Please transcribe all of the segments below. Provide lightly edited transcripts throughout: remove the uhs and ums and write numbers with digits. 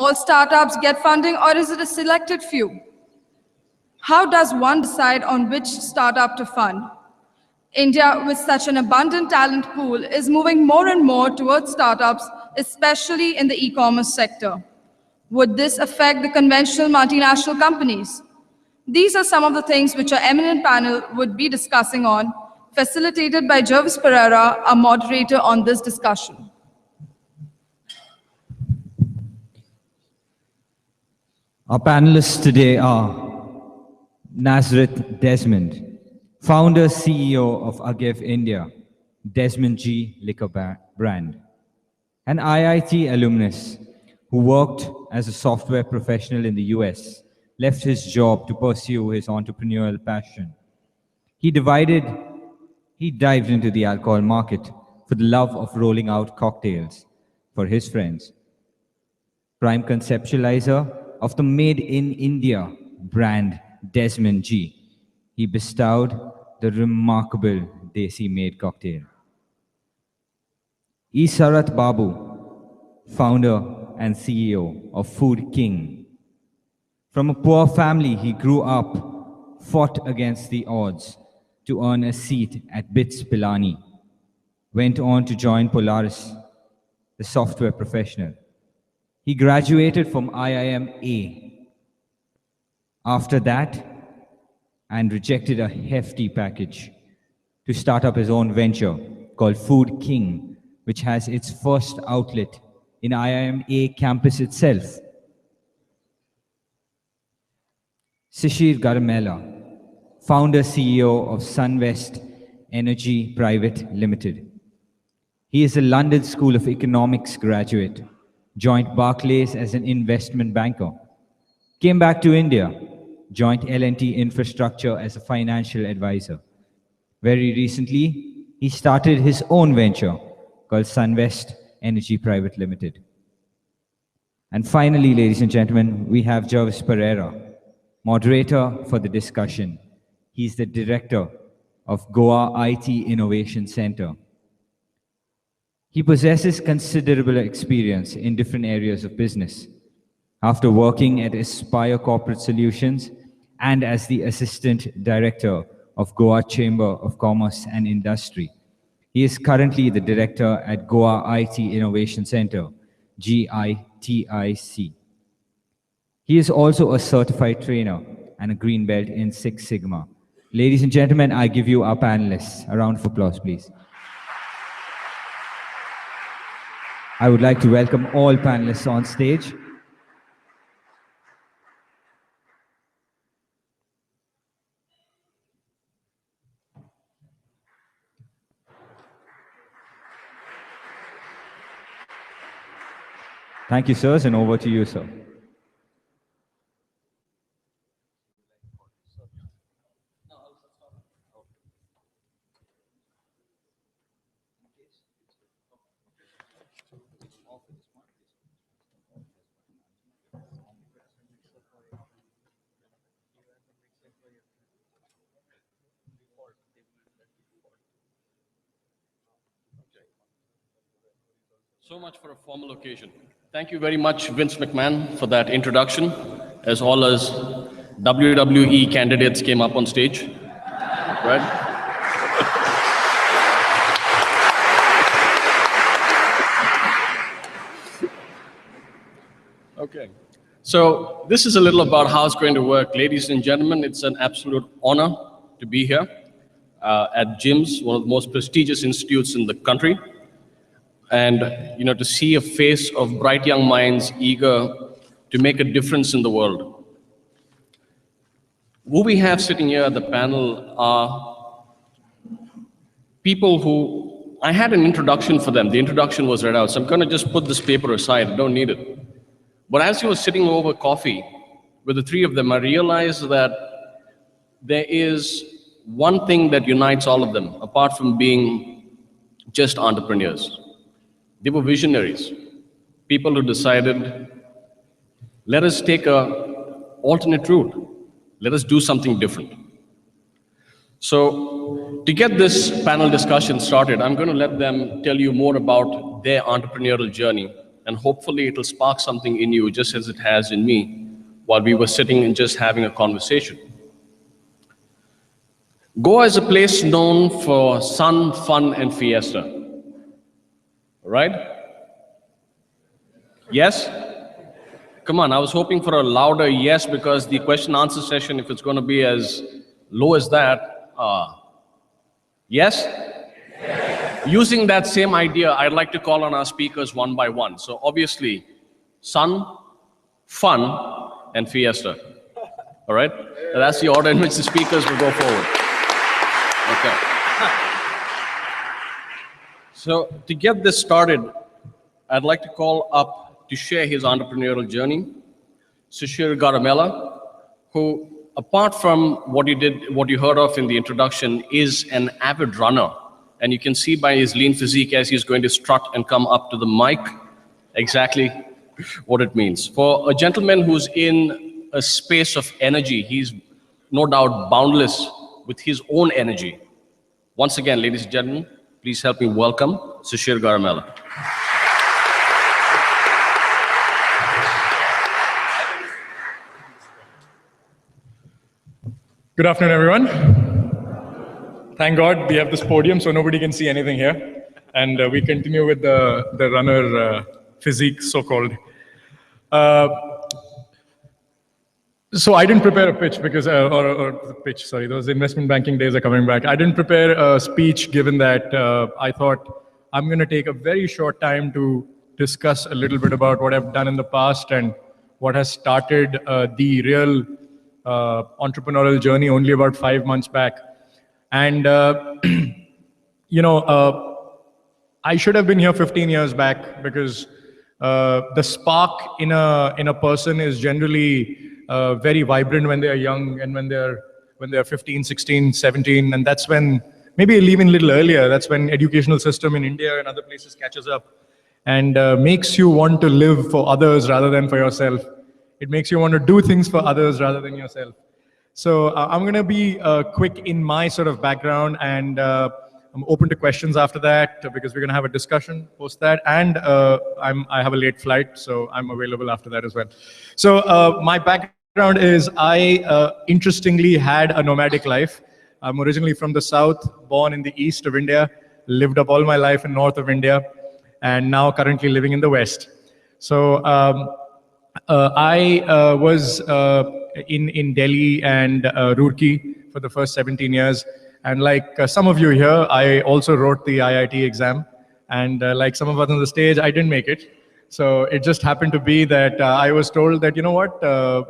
all startups get funding, or is it a selected few? How does one decide on which startup to fund? India, with such an abundant talent pool, is moving more and more towards startups, especially in the e-commerce sector. Would this affect the conventional multinational companies? These are some of the things which our eminent panel would be discussing on, facilitated by Jervis Pereira, our moderator on this discussion. Our panelists today are Nazareth Desmond, founder CEO of Agev India, Desmond G. liquor brand, an IIT alumnus who worked as a software professional in the US, left his job to pursue his entrepreneurial passion. He dived into the alcohol market for the love of rolling out cocktails for his friends. Prime conceptualizer of the Made in India brand Desmond G, he bestowed the remarkable Desi made cocktail. E. Sarat Babu, founder and CEO of Food King. From a poor family, he grew up, fought against the odds to earn a seat at BITS Pilani, went on to join Polaris, the software professional. He graduated from IIM-A. After that, and rejected a hefty package to start up his own venture called Food King, which has its first outlet in IIM-A campus itself. Shishir Garamela, founder CEO of Sunwest Energy Private Limited. He is a London School of Economics graduate, joined Barclays as an investment banker, came back to India, joined L&T Infrastructure as a financial advisor. Very recently, he started his own venture called Sunwest Energy Private Limited. And finally, ladies and gentlemen, we have Jervis Pereira, moderator for the discussion. He's the director of Goa IT Innovation Center. He possesses considerable experience in different areas of business. After working at Aspire Corporate Solutions and as the Assistant Director of Goa Chamber of Commerce and Industry, he is currently the Director at Goa IT Innovation Center, GITIC. He is also a certified trainer and a green belt in Six Sigma. Ladies and gentlemen, I give you our panelists. A round of applause, please. I would like to welcome all panelists on stage. Thank you, sirs, and over to you, sir. So much for a formal occasion. Thank you very much, Vince McMahon, for that introduction, as all as WWE candidates came up on stage. Right? Okay. So this is a little about how it's going to work. Ladies and gentlemen, it's an absolute honor to be here at JIMS, one of the most prestigious institutes in the country. And to see a face of bright young minds eager to make a difference in the world. Who we have sitting here at the panel are people who, I had an introduction for them. The introduction was read out, so I'm going to just put this paper aside. I don't need it. But as you were sitting over coffee with the three of them, I realized that there is one thing that unites all of them, apart from being just entrepreneurs. They were visionaries, people who decided, let us take an alternate route. Let us do something different. So to get this panel discussion started, I'm going to let them tell you more about their entrepreneurial journey and hopefully it'll spark something in you just as it has in me while we were sitting and just having a conversation. Goa is a place known for sun, fun, and fiesta. Right? Yes? Come on, I was hoping for a louder yes, because the question answer session, if it's going to be as low as that, yes? Using that same idea, I'd like to call on our speakers one by one. So obviously, sun, fun, and fiesta. All right? That's the order in which the speakers will go forward. Okay. So to get this started, I'd like to call up to share his entrepreneurial journey, Shishir Garamela, who, apart from what you heard of in the introduction, is an avid runner. And you can see by his lean physique as he's going to strut and come up to the mic exactly what it means. For a gentleman who's in a space of energy, he's no doubt boundless with his own energy. Once again, ladies and gentlemen, please help me welcome Shishir Garamela. Good afternoon, everyone. Thank God we have this podium so nobody can see anything here. And we continue with the runner physique, so-called. So I didn't prepare a pitch because, those investment banking days are coming back. I didn't prepare a speech given that I thought I'm going to take a very short time to discuss a little bit about what I've done in the past and what has started the real entrepreneurial journey only about 5 months back. And, I should have been here 15 years back because the spark in a person is generally very vibrant when they are young and when they're 15, 16, 17. And that's when, maybe even a little earlier, that's when educational system in India and other places catches up and makes you want to live for others rather than for yourself. It makes you want to do things for others rather than yourself. So I'm going to be quick in my sort of background, and I'm open to questions after that because we're going to have a discussion post that. And I have a late flight, so I'm available after that as well. So my background is I interestingly had a nomadic life. I'm originally from the south, born in the east of India, lived up all my life in north of India, and now currently living in the west. So I was in Delhi and Roorkee for the first 17 years. And like some of you here, I also wrote the IIT exam. And like some of us on the stage, I didn't make it. So it just happened to be that I was told that, you know what,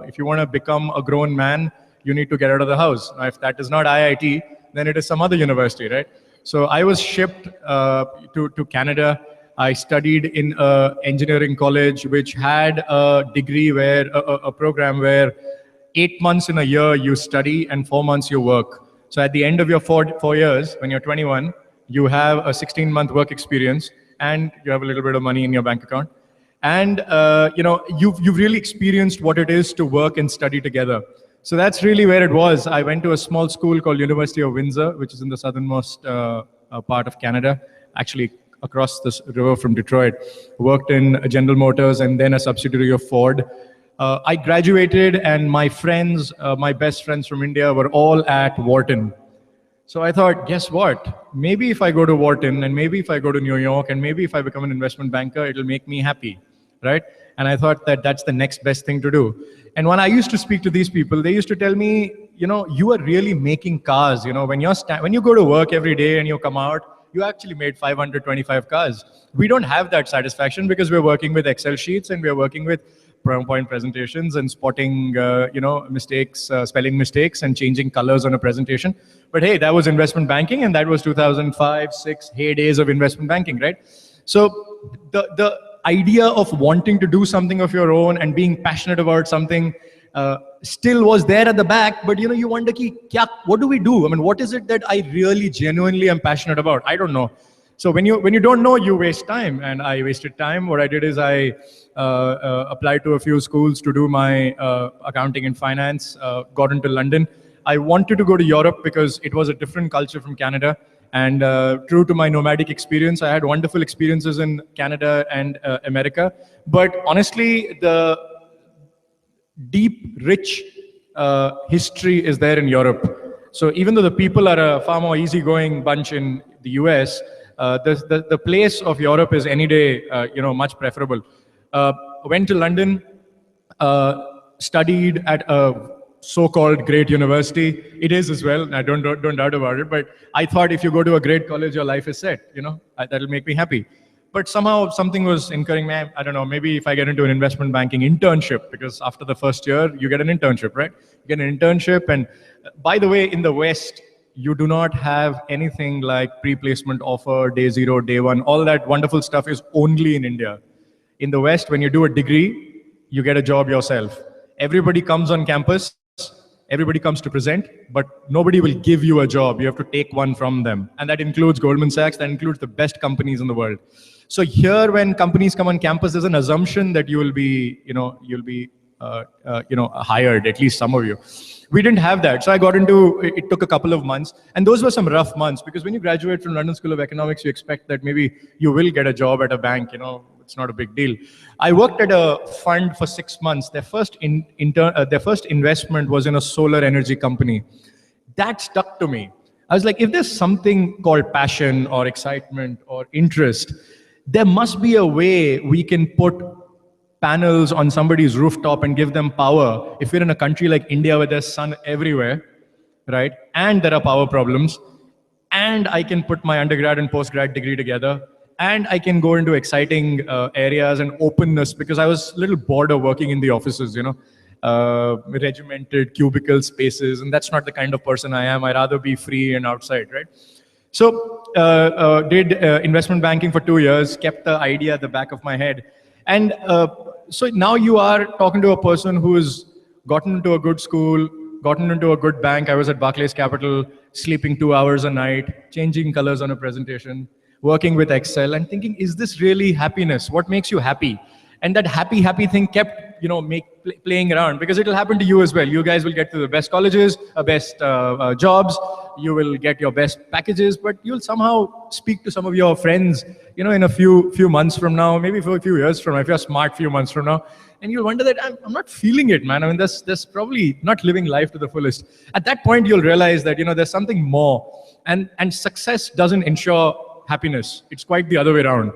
if you want to become a grown man, you need to get out of the house. Now, if that is not IIT, then it is some other university, right? So I was shipped to Canada. I studied in an engineering college, which had a degree where, a program where 8 months in a year you study and 4 months you work. So at the end of your four years, when you're 21, you have a 16-month work experience and you have a little bit of money in your bank account. And you've really experienced what it is to work and study together. So that's really where it was. I went to a small school called University of Windsor, which is in the southernmost part of Canada, actually across this river from Detroit. Worked in General Motors and then a subsidiary of Ford. I graduated and my friends, my best friends from India were all at Wharton. So I thought, guess what? Maybe if I go to Wharton and maybe if I go to New York and maybe if I become an investment banker, it'll make me happy, right? And I thought that that's the next best thing to do. And when I used to speak to these people, they used to tell me, you are really making cars. When you go to work every day and you come out, you actually made 525 cars. We don't have that satisfaction because we're working with Excel sheets and we're working with PowerPoint presentations and spotting, mistakes, spelling mistakes and changing colors on a presentation. But hey, that was investment banking, and that was 2005, 6 heydays of investment banking, right? So the idea of wanting to do something of your own and being passionate about something still was there at the back, but you wonder, what do we do? I mean, what is it that I really genuinely am passionate about? I don't know. So when you don't know, you waste time, and I wasted time. What I did is I applied to a few schools to do my accounting and finance, got into London. I wanted to go to Europe because it was a different culture from Canada, And true to my nomadic experience, I had wonderful experiences in Canada and America. But honestly, the deep, rich history is there in Europe. So even though the people are a far more easygoing bunch in the US, the place of Europe is any day, much preferable. Went to London, studied at a so-called great university. It is as well. I don't doubt about it. But I thought if you go to a great college, your life is set. That'll make me happy. But somehow something was incurring me. I don't know. Maybe if I get into an investment banking internship, because after the first year you get an internship, right? You get an internship, and by the way, in the West, you do not have anything like pre-placement offer, day zero, day one. All that wonderful stuff is only in India. In the West, when you do a degree, you get a job yourself. Everybody comes on campus, everybody comes to present, but nobody will give you a job. You have to take one from them. And that includes Goldman Sachs, that includes the best companies in the world. So here, when companies come on campus, there's an assumption that you will be, hired, at least some of you. We didn't have that. So I got into, it took a couple of months. And those were some rough months, because when you graduate from London School of Economics, you expect that maybe you will get a job at a bank, it's not a big deal. I worked at a fund for 6 months. Their first investment was in a solar energy company. That stuck to me. I was like, if there's something called passion or excitement or interest, there must be a way we can put panels on somebody's rooftop and give them power. If we're in a country like India where there's sun everywhere, right? And there are power problems, and I can put my undergrad and postgrad degree together, and I can go into exciting areas and openness, because I was a little bored of working in the offices, regimented cubicle spaces, and that's not the kind of person I am. I'd rather be free and outside, right? So did investment banking for 2 years, kept the idea at the back of my head. And so now you are talking to a person who has gotten into a good school, gotten into a good bank. I was at Barclays Capital, sleeping 2 hours a night, changing colors on a presentation, working with Excel, and thinking, is this really happiness? What makes you happy? And that happy thing kept, playing around, because it'll happen to you as well. You guys will get to the best colleges, best jobs. You will get your best packages, but you'll somehow speak to some of your friends, in a few months from now, maybe for a few years from now, if you're smart, few months from now, and you'll wonder that I'm not feeling it, man. I mean, that's probably not living life to the fullest. At that point, you'll realize that, there's something more, and success doesn't ensure happiness. It's quite the other way around.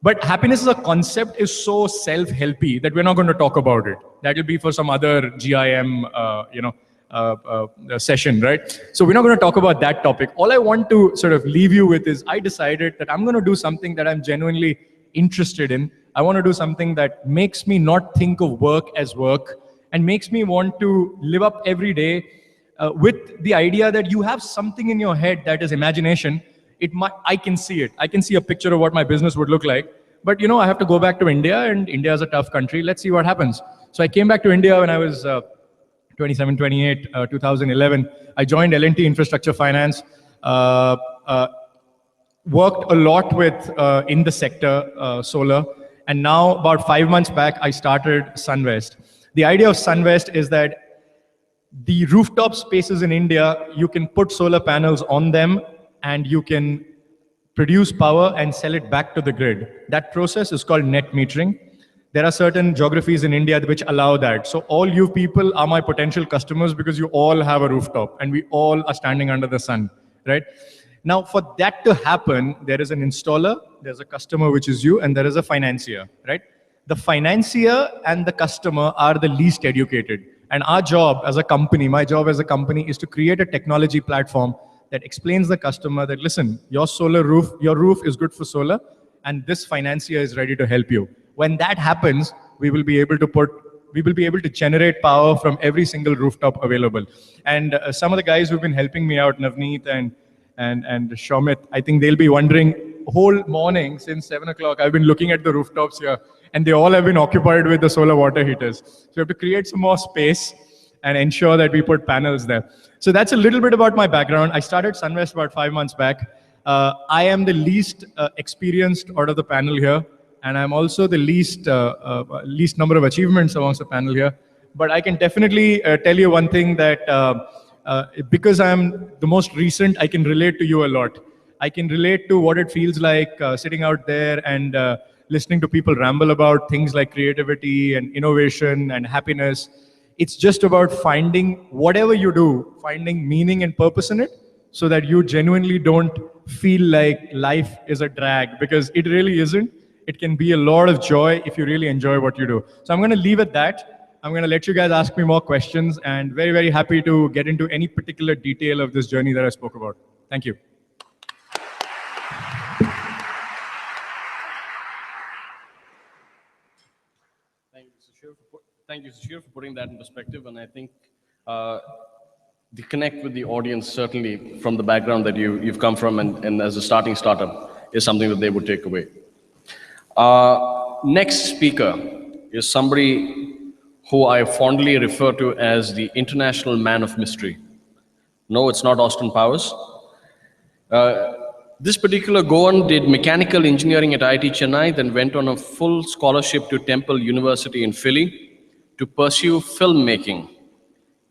But happiness as a concept is so self-helpy that we're not going to talk about it. That will be for some other GIM, session, right? So we're not going to talk about that topic. All I want to sort of leave you with is, I decided that I'm going to do something that I'm genuinely interested in. I want to do something that makes me not think of work as work, and makes me want to live up every day with the idea that you have something in your head that is imagination. I can see it. I can see a picture of what my business would look like. But I have to go back to India, and India is a tough country. Let's see what happens. So I came back to India when I was 27, 28, 2011. I joined L&T Infrastructure Finance. Worked a lot with in the sector, solar. And now, about 5 months back, I started Sunvest. The idea of Sunvest is that the rooftop spaces in India, you can put solar panels on them, and you can produce power and sell it back to the grid. That process is called net metering. There are certain geographies in India which allow that. So all you people are my potential customers, because you all have a rooftop and we all are standing under the sun, right? Now, for that to happen, there is an installer, there's a customer, which is you, and there is a financier, right? The financier and the customer are the least educated. And our job as a company, my job as a company, is to create a technology platform that explains the customer that, listen, your roof is good for solar, and this financier is ready to help you. When that happens, we will be able to generate power from every single rooftop available. And some of the guys who've been helping me out, Navneet and Shomit, I think they'll be wondering, whole morning since 7 o'clock, I've been looking at the rooftops here, and they all have been occupied with the solar water heaters. So we have to create some more space and ensure that we put panels there. So that's a little bit about my background. I started Sunvest about 5 months back. I am the least experienced out of the panel here, and I'm also the least number of achievements amongst the panel here. But I can definitely tell you one thing, that because I'm the most recent, I can relate to you a lot. I can relate to what it feels like sitting out there and listening to people ramble about things like creativity and innovation and happiness. It's just about finding whatever you do, finding meaning and purpose in it so that you genuinely don't feel like life is a drag, because it really isn't. It can be a lot of joy if you really enjoy what you do. So I'm going to leave it that. I'm going to let you guys ask me more questions, and very, very happy to get into any particular detail of this journey that I spoke about. Thank you. Thank you, Sashir, for putting that in perspective. And I think the connect with the audience, certainly from the background that you've come from and as a starting startup, is something that they would take away. Next speaker is somebody who I fondly refer to as the international man of mystery. No, it's not Austin Powers. This particular Goan did mechanical engineering at IIT Chennai, then went on a full scholarship to Temple University in Philly to pursue filmmaking.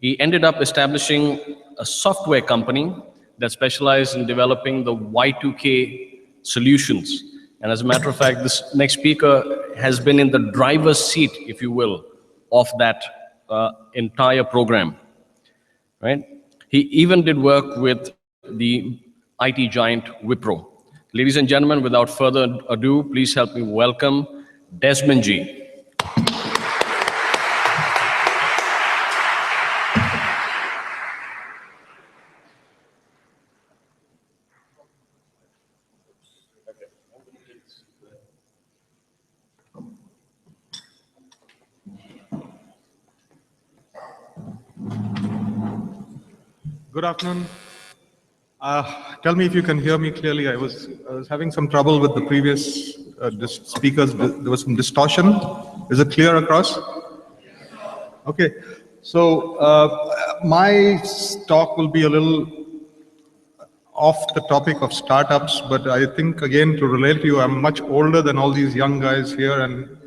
He ended up establishing a software company that specialized in developing the Y2K solutions. And as a matter of fact, this next speaker has been in the driver's seat, if you will, of that entire program, right? He even did work with the IT giant Wipro. Ladies and gentlemen, without further ado, please help me welcome Desmond G. Good afternoon. Tell me if you can hear me clearly. I was having some trouble with the previous speakers. There was some distortion. Is it clear across? Okay. So my talk will be a little off the topic of startups, but I think, again, to relate to you, I'm much older than all these young guys here, and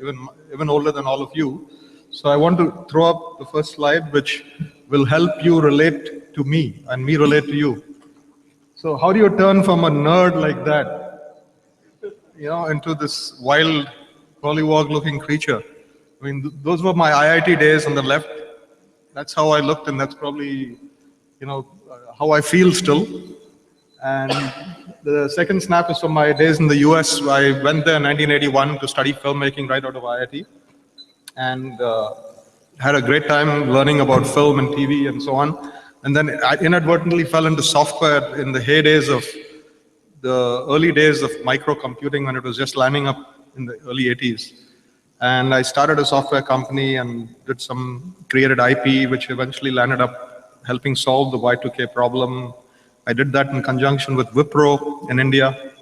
even older than all of you. So I want to throw up the first slide, which will help you relate to me and me relate to you. So how do you turn from a nerd like that, into this wild, pollywog-looking creature? I mean, those were my IIT days on the left. That's how I looked, and that's probably, how I feel still. And the second snap is from my days in the US. I went there in 1981 to study filmmaking right out of IIT, and had a great time learning about film and TV and so on. And then I inadvertently fell into software in the heydays of the early days of microcomputing, when it was just lining up in the early 80s. And I started a software company and created IP, which eventually landed up helping solve the Y2K problem. I did that in conjunction with Wipro in India,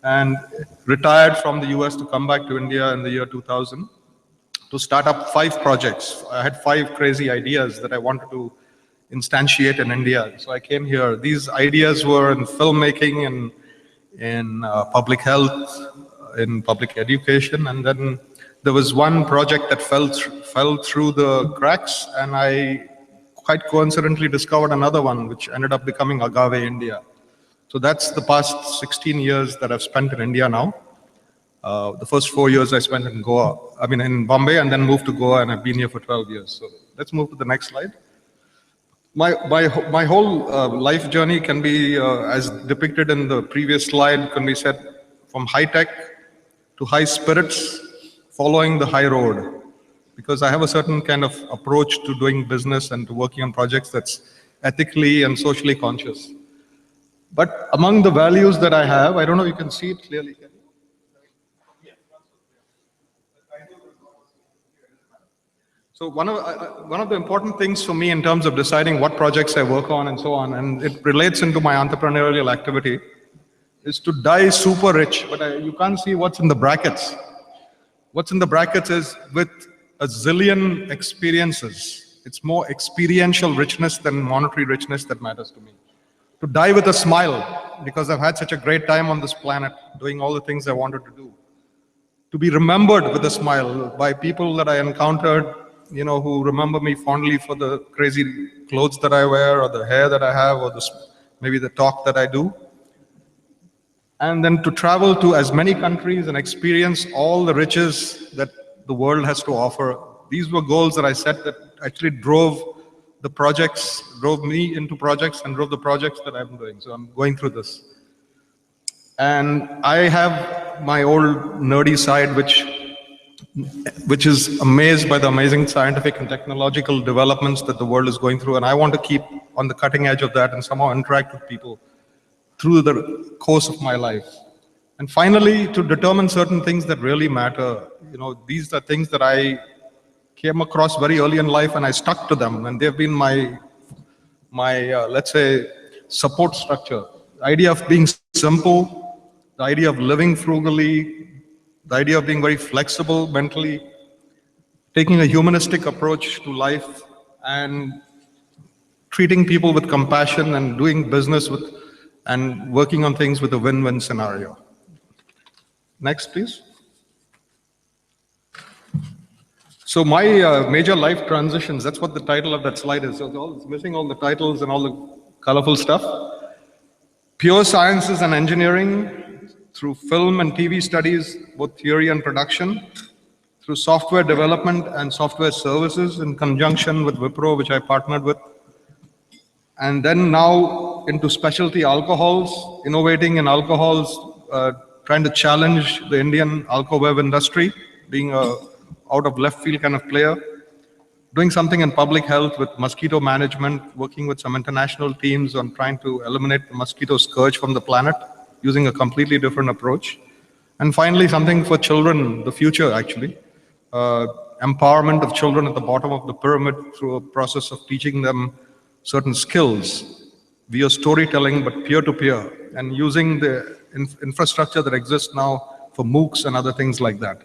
and retired from the US to come back to India in the year 2000 to start up 5 projects. I had 5 crazy ideas that I wanted to instantiate in India. So I came here. These ideas were in filmmaking and in public health, in public education, and then there was one project that fell through the cracks, and I quite coincidentally discovered another one, which ended up becoming Agave India. So that's the past 16 years that I've spent in India now. The first 4 years I spent in in Bombay, and then moved to Goa, and I've been here for 12 years. So let's move to the next slide. My whole life journey can be, as depicted in the previous slide, can be said from high tech to high spirits, following the high road. Because I have a certain kind of approach to doing business and to working on projects that's ethically and socially conscious. But among the values that I have, I don't know if you can see it clearly. So one of the important things for me in terms of deciding what projects I work on and so on, and it relates into my entrepreneurial activity, is to die super rich. But you can't see what's in the brackets. What's in the brackets is with a zillion experiences. It's more experiential richness than monetary richness that matters to me. To die with a smile, because I've had such a great time on this planet, doing all the things I wanted to do. To be remembered with a smile by people that I encountered, who remember me fondly for the crazy clothes that I wear, or the hair that I have, or maybe the talk that I do. and then to travel to as many countries and experience all the riches that the world has to offer. These were goals that I set that actually drove the projects, drove me into projects and drove the projects that I'm doing. So I'm going through this. And I have my old nerdy side, which is amazed by the amazing scientific and technological developments that the world is going through. And I want to keep on the cutting edge of that and somehow interact with people through the course of my life. And finally, to determine certain things that really matter. These are things that I came across very early in life and I stuck to them. And they've been my let's say, support structure. The idea of being simple, the idea of living frugally, the idea of being very flexible mentally, taking a humanistic approach to life and treating people with compassion and doing business and working on things with a win-win scenario. Next, please. So my major life transitions, that's what the title of that slide is. So it's missing all the titles and all the colorful stuff. Pure sciences and engineering through film and TV studies, both theory and production, through software development and software services in conjunction with Wipro, which I partnered with. And then now into specialty alcohols, innovating in alcohols, trying to challenge the Indian alcohol industry, being a out of left field kind of player, doing something in public health with mosquito management, working with some international teams on trying to eliminate the mosquito scourge from the planet, using a completely different approach. And finally, something for children, the future actually, empowerment of children at the bottom of the pyramid through a process of teaching them certain skills via storytelling, but peer-to-peer, and using the infrastructure that exists now for MOOCs and other things like that.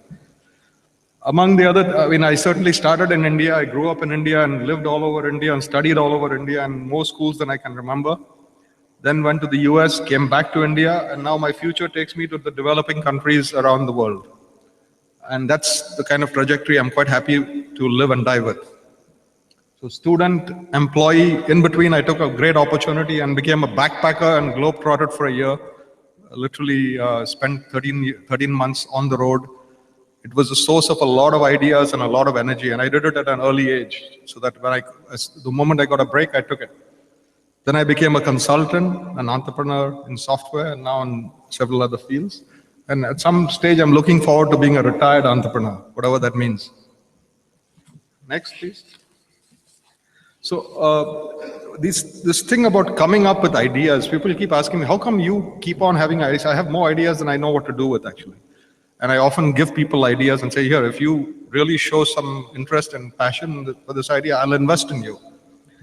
Among the other, I certainly started in India. I grew up in India and lived all over India and studied all over India and more schools than I can remember. Then went to the US, came back to India, and now my future takes me to the developing countries around the world. And that's the kind of trajectory I'm quite happy to live and die with. So student, employee, in between I took a great opportunity and became a backpacker and globe-trotted for a year. Literally spent 13 months on the road. It was a source of a lot of ideas and a lot of energy, and I did it at an early age, so that the moment I got a break, I took it. Then I became a consultant, an entrepreneur in software, and now in several other fields. And at some stage, I'm looking forward to being a retired entrepreneur, whatever that means. Next, please. So this thing about coming up with ideas, people keep asking me, how come you keep on having ideas? I have more ideas than I know what to do with, actually. And I often give people ideas and say, here, if you really show some interest and passion for this idea, I'll invest in you.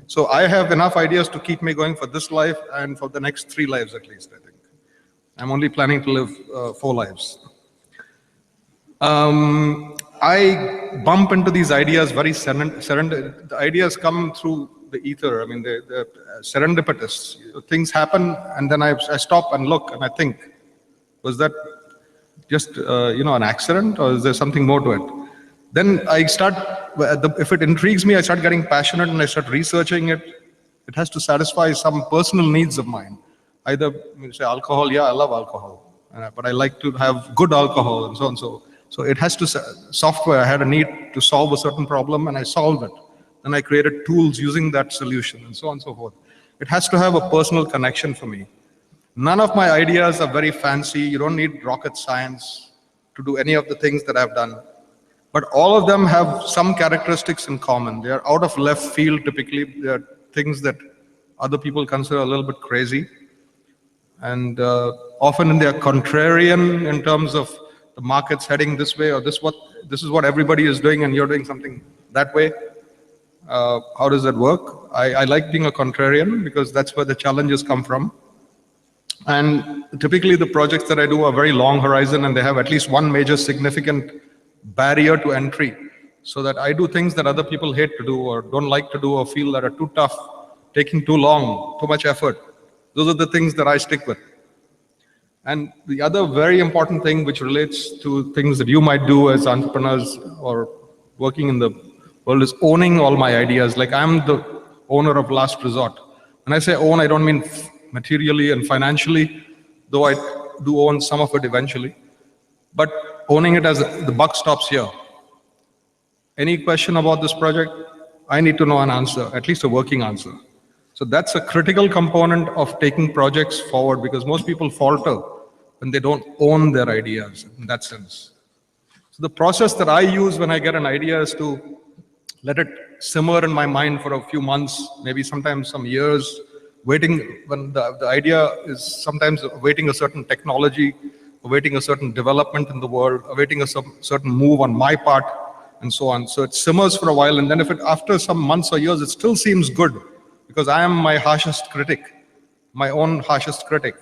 So I have enough ideas to keep me going for this life and for the next 3 lives at least, I think. I'm only planning to live 4 lives. I bump into these ideas very the ideas come through the ether. They're serendipitous. Things happen, and then I stop and look and I think, was that just an accident, or is there something more to it? Then I start, if it intrigues me, I start getting passionate and I start researching it. It has to satisfy some personal needs of mine. Either say alcohol, yeah, I love alcohol, but I like to have good alcohol and so on. So it has to, software, I had a need to solve a certain problem and I solved it. Then I created tools using that solution and so on and so forth. It has to have a personal connection for me. None of my ideas are very fancy. You don't need rocket science to do any of the things that I've done. But all of them have some characteristics in common. They are out of left field typically. They are things that other people consider a little bit crazy. And often they are contrarian in terms of the market's heading this way, or this is what everybody is doing and you're doing something that way. How does that work? I like being a contrarian because that's where the challenges come from. And typically the projects that I do are very long horizon and they have at least one major significant barrier to entry, so that I do things that other people hate to do or don't like to do or feel that are too tough, taking too long, too much effort. Those are the things that I stick with. And the other very important thing which relates to things that you might do as entrepreneurs or working in the world is owning all my ideas. Like I'm the owner of last resort. When I say own, I don't mean materially and financially, though I do own some of it eventually. But owning it as the buck stops here. Any question about this project? I need to know an answer, at least a working answer. So that's a critical component of taking projects forward, because most people falter when they don't own their ideas in that sense. So the process that I use when I get an idea is to let it simmer in my mind for a few months, maybe sometimes some years, waiting when the idea is sometimes awaiting a certain technology, awaiting a certain development in the world, awaiting a certain move on my part, and so on. So it simmers for a while, and then if it, after some months or years, it still seems good, because I am my harshest critic, my own harshest critic.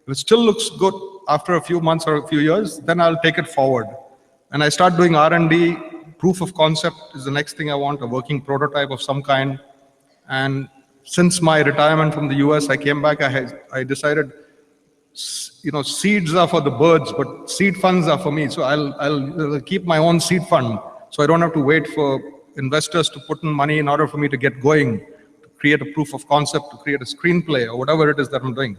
If it still looks good after a few months or a few years, then I'll take it forward. And I start doing R&D. Proof of concept is the next thing I want, a working prototype of some kind. And since my retirement from the US, I came back, I decided, seeds are for the birds, but seed funds are for me. So I'll keep my own seed fund, so I don't have to wait for investors to put in money in order for me to get going, to create a proof of concept, to create a screenplay, or whatever it is that I'm doing.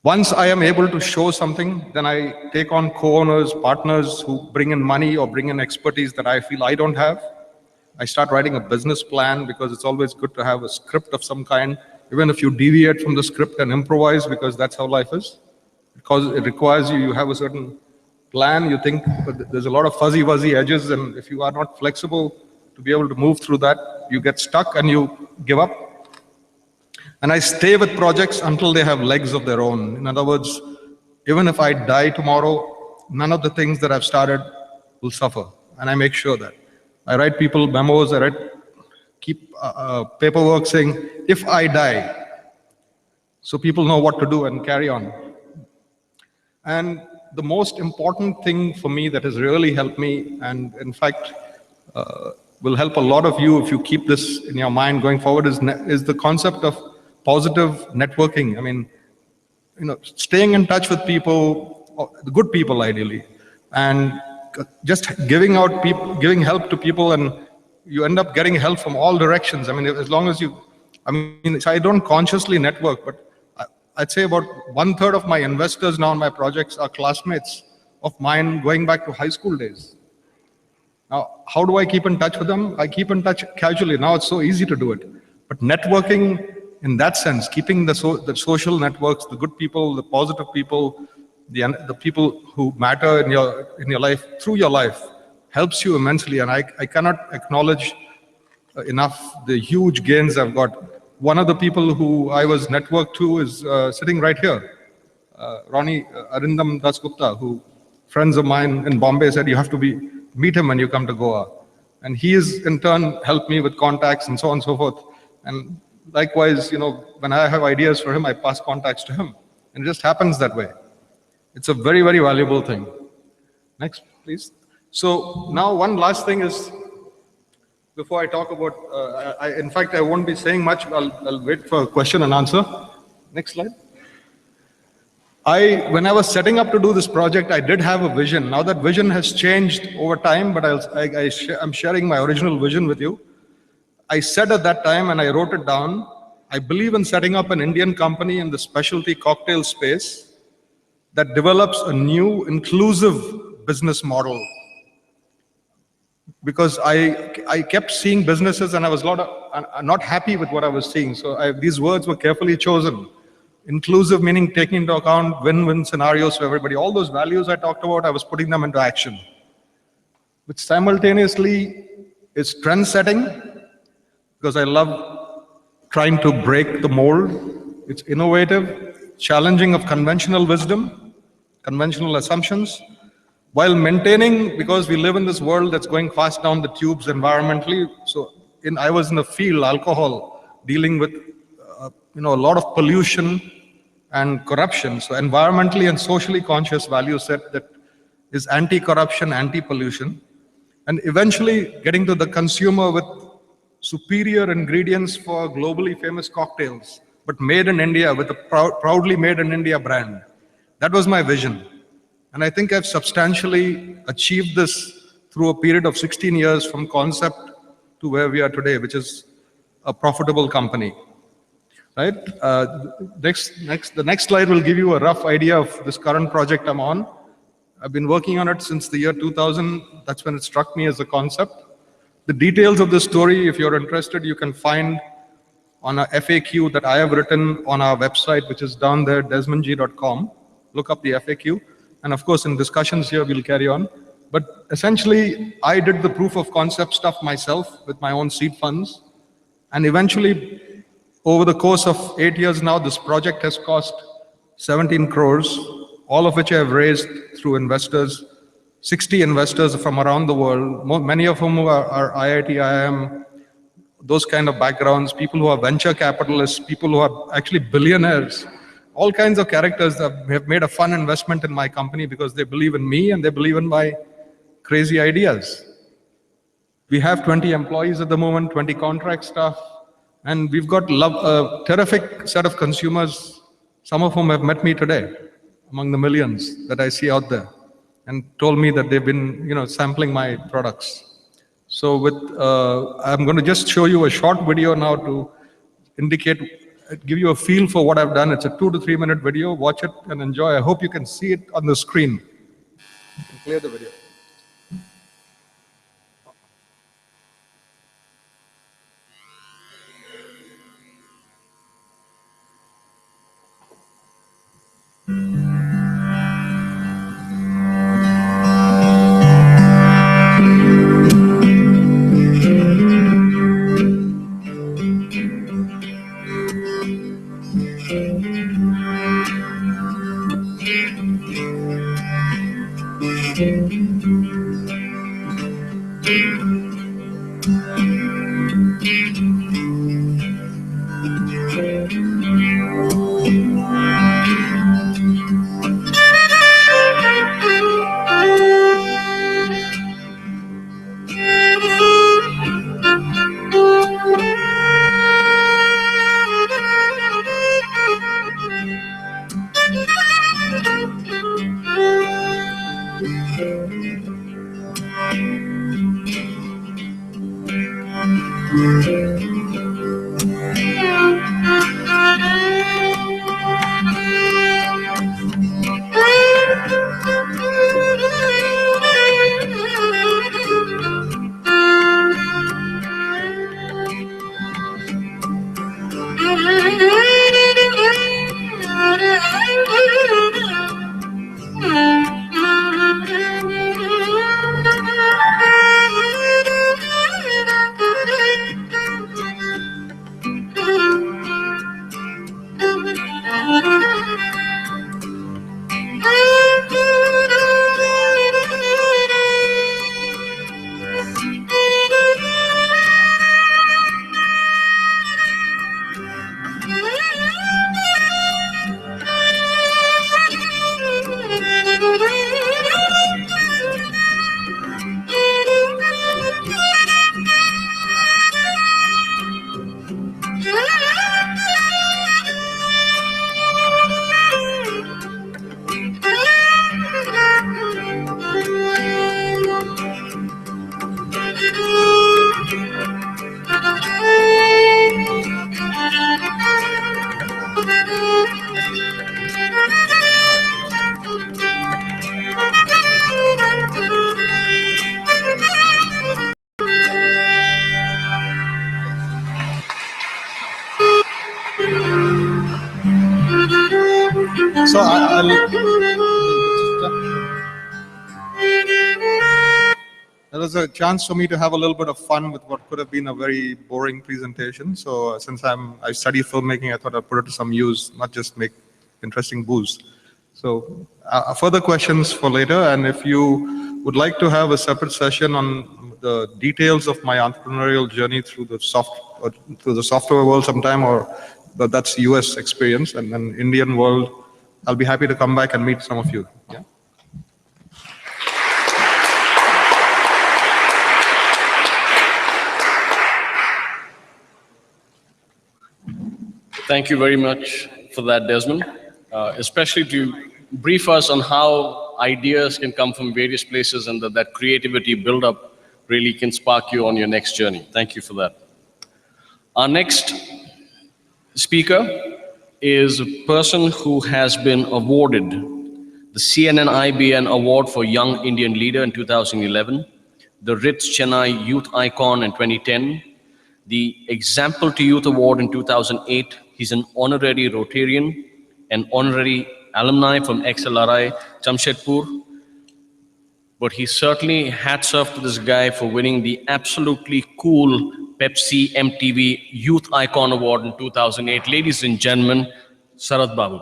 Once I am able to show something, then I take on co-owners, partners who bring in money or bring in expertise that I feel I don't have. I start writing a business plan, because it's always good to have a script of some kind, even if you deviate from the script and improvise, because that's how life is. Because it requires you have a certain plan, you think, but there's a lot of fuzzy edges, and if you are not flexible to be able to move through that, you get stuck and you give up. And I stay with projects until they have legs of their own. In other words, even if I die tomorrow, none of the things that I've started will suffer. And I make sure that. I write people memos, keep paperwork saying, if I die, so people know what to do and carry on. And the most important thing for me that has really helped me, and in fact, will help a lot of you if you keep this in your mind going forward, is the concept of positive networking. I mean, staying in touch with people, the good people ideally, and just giving help to people, and you end up getting help from all directions. I mean, as long as I don't consciously network, but I'd say about 1/3 of my investors now in my projects are classmates of mine going back to high school days. Now, how do I keep in touch with them? I keep in touch casually. Now it's so easy to do it. But networking in that sense, keeping the social networks, the good people, the positive people, the people who matter in your life, through your life, helps you immensely. And I cannot acknowledge enough the huge gains I've got. One of the people who I was networked to is sitting right here, Ronnie Arindam Dasgupta, who friends of mine in Bombay said, you have to meet him when you come to Goa. And he has in turn helped me with contacts and so on and so forth. And likewise, when I have ideas for him, I pass contacts to him. And it just happens that way. It's a very, very valuable thing. Next, please. So now one last thing is, before I talk about, in fact, I won't be saying much. I'll wait for a question and answer. Next slide. When I was setting up to do this project, I did have a vision. Now that vision has changed over time, but I'm sharing my original vision with you. I said at that time, and I wrote it down, I believe in setting up an Indian company in the specialty cocktail space that develops a new inclusive business model. Because I kept seeing businesses and I was not happy with what I was seeing. So these words were carefully chosen. Inclusive meaning taking into account win-win scenarios for everybody. All those values I talked about, I was putting them into action. Which simultaneously is trend setting, because I love trying to break the mold. It's innovative, challenging of conventional wisdom, conventional assumptions, while maintaining, because we live in this world that's going fast down the tubes environmentally. So I was in the field, alcohol, dealing with a lot of pollution and corruption. So environmentally and socially conscious value set that is anti-corruption, anti-pollution, and eventually getting to the consumer with superior ingredients for globally famous cocktails, but made in India with a proudly made in India brand. That was my vision. And I think I've substantially achieved this through a period of 16 years from concept to where we are today, which is a profitable company. right? The next slide will give you a rough idea of this current project I'm on. I've been working on it since the year 2000. That's when it struck me as a concept. The details of the story, if you're interested, you can find on a FAQ that I have written on our website, which is down there, desmondg.com. Look up the FAQ. And of course, in discussions here, we'll carry on. But essentially, I did the proof of concept stuff myself with my own seed funds. And eventually, over the course of 8 years now, this project has cost 17 crores, all of which I have raised through investors, 60 investors from around the world, many of whom are IIT, IIM, those kind of backgrounds, people who are venture capitalists, people who are actually billionaires, all kinds of characters that have made a fun investment in my company because they believe in me and they believe in my crazy ideas. We have 20 employees at the moment, 20 contract staff, and we've got a terrific set of consumers, some of whom have met me today, among the millions that I see out there, and told me that they've been, sampling my products. So I'm going to just show you a short video now to give you a feel for what I've done. It's a 2 to 3 minute video. Watch it and enjoy. I hope you can see it on the screen. Clear the video. So there was a chance for me to have a little bit of fun with what could have been a very boring presentation. So since I study filmmaking, I thought I'd put it to some use, not just make interesting booze. So further questions for later. And if you would like to have a separate session on the details of my entrepreneurial journey through the software world sometime, or that's US experience, and then Indian world, I'll be happy to come back and meet some of you. Yeah. Thank you very much for that, Desmond, especially to brief us on how ideas can come from various places and that creativity build-up really can spark you on your next journey. Thank you for that. Our next speaker is a person who has been awarded the CNN-IBN Award for Young Indian Leader in 2011, the Ritz Chennai Youth Icon in 2010, the Example to Youth Award in 2008. He's an honorary Rotarian, an honorary alumni from XLRI Jamshedpur. But he certainly hats off to this guy for winning the absolutely cool Pepsi MTV Youth Icon Award in 2008. Ladies and gentlemen, Sarath Babu.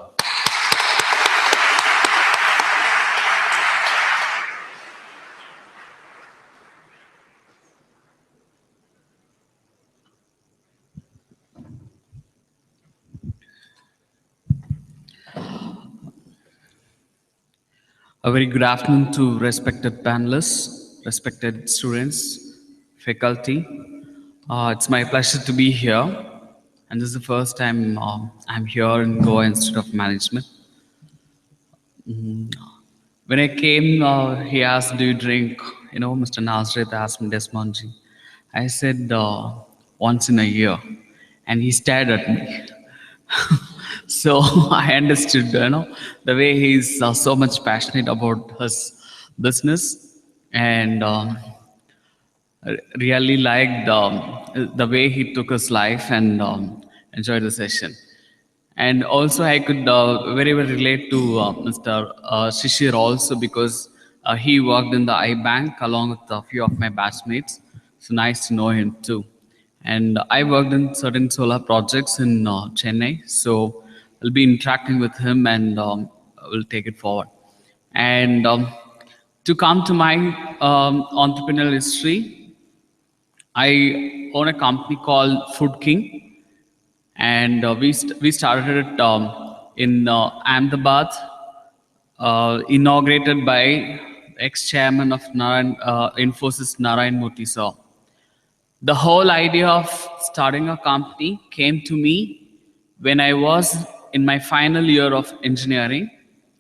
A very good afternoon to respected panelists, respected students, faculty. It's my pleasure to be here. And this is the first time I'm here in Goa Institute of Management. When I came, he asked, do you drink? Mr. Nazareth asked me, Desmonji. I said, once in a year. And he stared at me. So I understood, the way he's so much passionate about his business, and really liked the way he took his life and enjoyed the session. And also I could very well relate to Mr. Shishir also, because he worked in the iBank along with a few of my batchmates. So nice to know him too. And I worked in certain solar projects in Chennai. So I'll be interacting with him and we'll take it forward. And to come to my entrepreneurial history, I own a company called Food King, and we started it in Ahmedabad, inaugurated by ex-chairman of Infosys, Narayan Murthy sir. The whole idea of starting a company came to me when I was in my final year of engineering,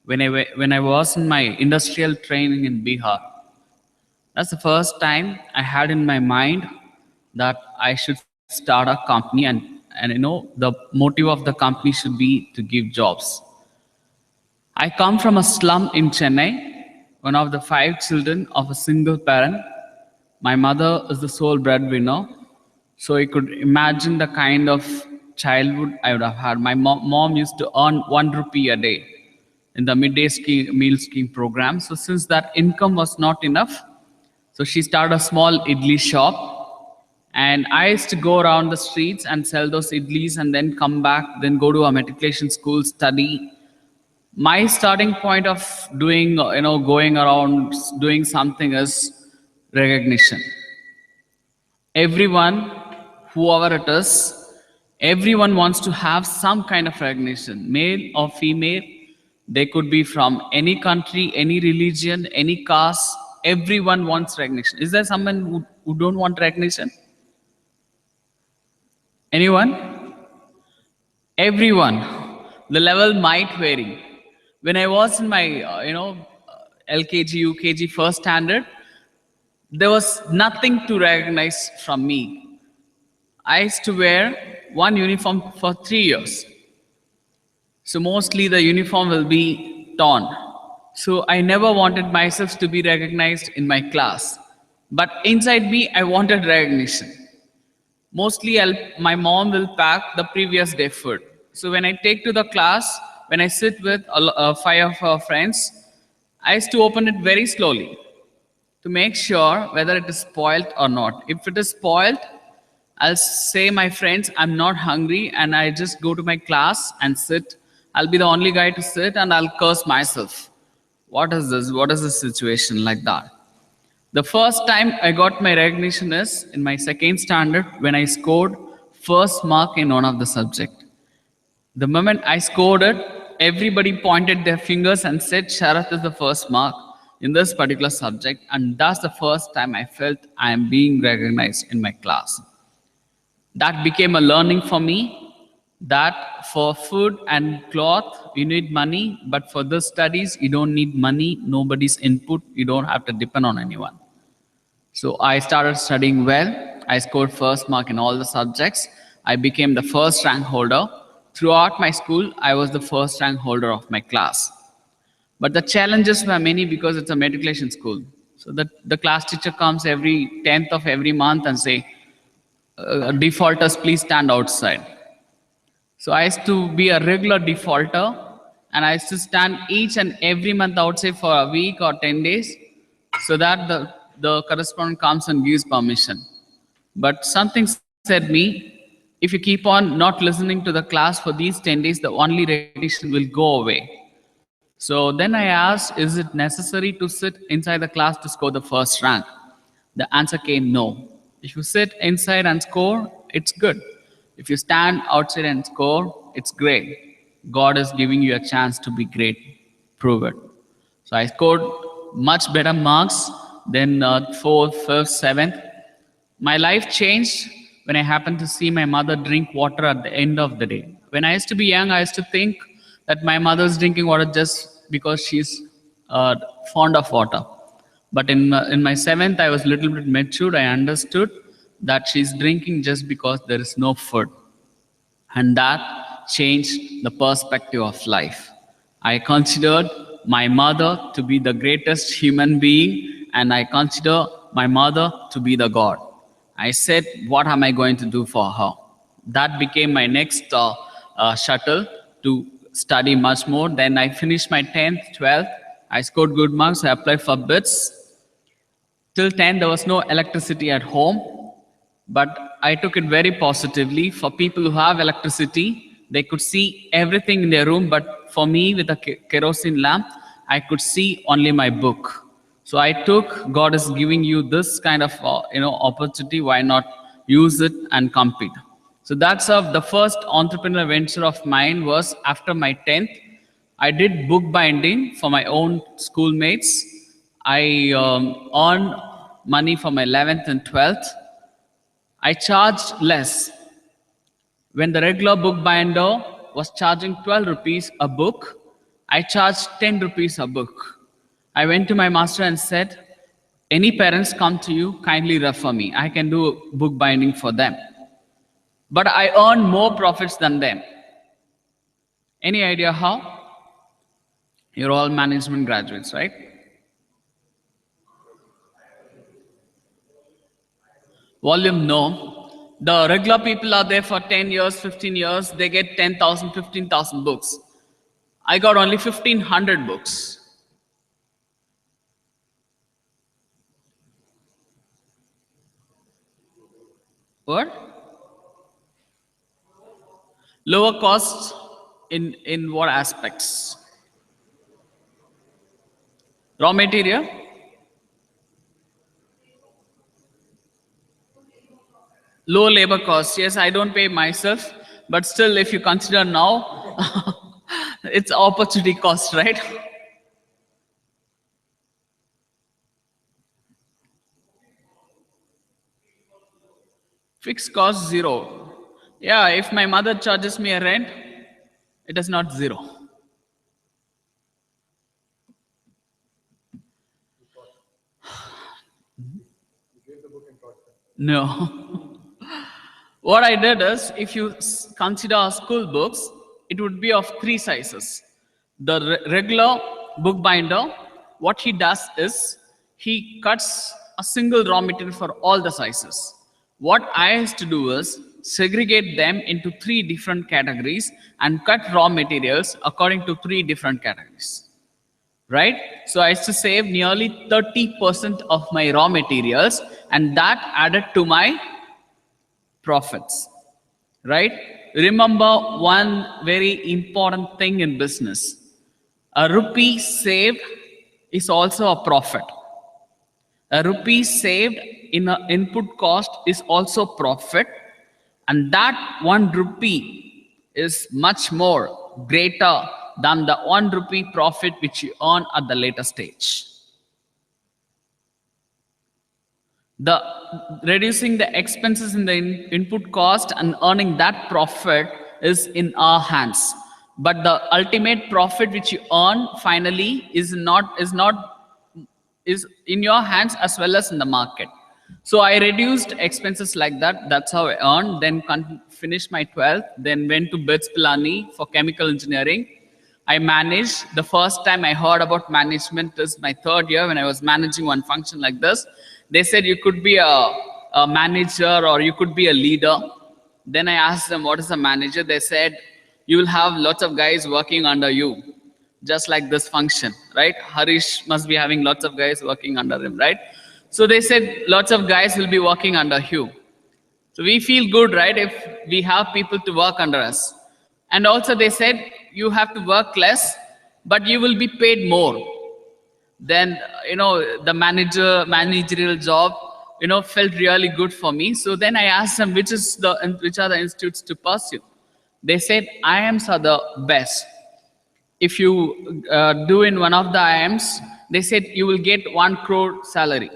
when I was in my industrial training in Bihar. That's the first time I had in my mind that I should start a company, and the motive of the company should be to give jobs. I come from a slum in Chennai, one of the 5 children of a single parent. My mother is the sole breadwinner, so you could imagine the kind of childhood I would have had. My mom used to earn 1 rupee a day in the midday meal scheme program. So since that income was not enough, so she started a small idli shop. And I used to go around the streets and sell those idlis and then come back, then go to a matriculation school, study. My starting point of doing, going around doing something is recognition. Everyone, whoever it is, everyone wants to have some kind of recognition, male or female. They could be from any country, any religion, any caste. Everyone wants recognition. Is there someone who don't want recognition? Anyone? Everyone. The level might vary. When I was in my, LKG, UKG, first standard, there was nothing to recognize from me. I used to wear one uniform for 3 years. So mostly the uniform will be torn. So I never wanted myself to be recognized in my class. But inside me, I wanted recognition. Mostly my mom will pack the previous day food. So when I take to the class, when I sit with 5 of our friends, I used to open it very slowly to make sure whether it is spoiled or not. If it is spoiled, I'll say, my friends, I'm not hungry, and I just go to my class and sit. I'll be the only guy to sit, and I'll curse myself. What is this? What is this situation like that? The first time I got my recognition is in my 2nd standard when I scored first mark in one of the subject. The moment I scored it, everybody pointed their fingers and said, Sharath is the first mark in this particular subject. And that's the first time I felt I am being recognized in my class. That became a learning for me, that for food and cloth, you need money, but for the studies, you don't need money, nobody's input, you don't have to depend on anyone. So I started studying well. I scored first mark in all the subjects. I became the first rank holder. Throughout my school, I was the first rank holder of my class. But the challenges were many because it's a matriculation school. So the class teacher comes every 10th of every month and say, defaulters, please stand outside. So I used to be a regular defaulter, and I used to stand each and every month outside for a week or 10 days, so that the correspondent comes and gives permission. But something said me, if you keep on not listening to the class for these 10 days, the only repetition will go away. So then I asked, is it necessary to sit inside the class to score the first rank? The answer came no. If you sit inside and score, it's good. If you stand outside and score, it's great. God is giving you a chance to be great. Prove it. So I scored much better marks than 4th, 5th, 7th. My life changed when I happened to see my mother drink water at the end of the day. When I used to be young, I used to think that my mother's drinking water just because she's fond of water. But in my 7th, I was a little bit matured. I understood that she's drinking just because there is no food. And that changed the perspective of life. I considered my mother to be the greatest human being, and I consider my mother to be the God. I said, what am I going to do for her? That became my next shuttle to study much more. Then I finished my 10th, 12th. I scored good marks. I applied for BITS. Till 10, there was no electricity at home, but I took it very positively. For people who have electricity, they could see everything in their room, but for me, with a kerosene lamp, I could see only my book. So I took, God is giving you this kind of opportunity, why not use it and compete? So that's the first entrepreneurial venture of mine was after my 10th. I did bookbinding for my own schoolmates. I earned money for my 11th and 12th. I charged less. When the regular bookbinder was charging 12 rupees a book, I charged 10 rupees a book. I went to my master and said, any parents come to you, kindly refer me. I can do bookbinding for them. But I earned more profits than them. Any idea how? You're all management graduates, right? Volume, no. The regular people are there for 10 years, 15 years. They get 10,000, 15,000 books. I got only 1,500 books. What? Lower costs in what aspects? Raw material? Low labor costs. Yes, I don't pay myself, but still, if you consider now, it's opportunity cost, right? Fixed cost, zero. Yeah, if my mother charges me a rent, it is not zero. No. What I did is, if you consider our school books, it would be of 3 sizes. The regular bookbinder, what he does is, he cuts a single raw material for all the sizes. What I used to do is, segregate them into 3 different categories and cut raw materials according to 3 different categories. Right? So I used to save nearly 30% of my raw materials, and that added to my profits. Right? Remember one very important thing in business. A rupee saved is also a profit. A rupee saved in an input cost is also profit, and that 1 rupee is much more greater than the 1 rupee profit which you earn at the later stage. The reducing the expenses in the input cost and earning that profit is in our hands. But the ultimate profit which you earn finally is in your hands as well as in the market. So I reduced expenses like that. That's how I earned. Then finished my 12th. Then went to BITS Pilani for chemical engineering. I managed. The first time I heard about management is my 3rd year when I was managing one function like this. They said you could be a manager or you could be a leader. Then I asked them, what is a manager? They said, you will have lots of guys working under you, just like this function, right? Harish must be having lots of guys working under him, right? So they said, lots of guys will be working under you. So we feel good, right, if we have people to work under us. And also they said, you have to work less, but you will be paid more. Then, the managerial job, felt really good for me. So then I asked them, which are the institutes to pursue? They said, IIMs are the best. If you do in one of the IIMs, they said you will get 1 crore salary.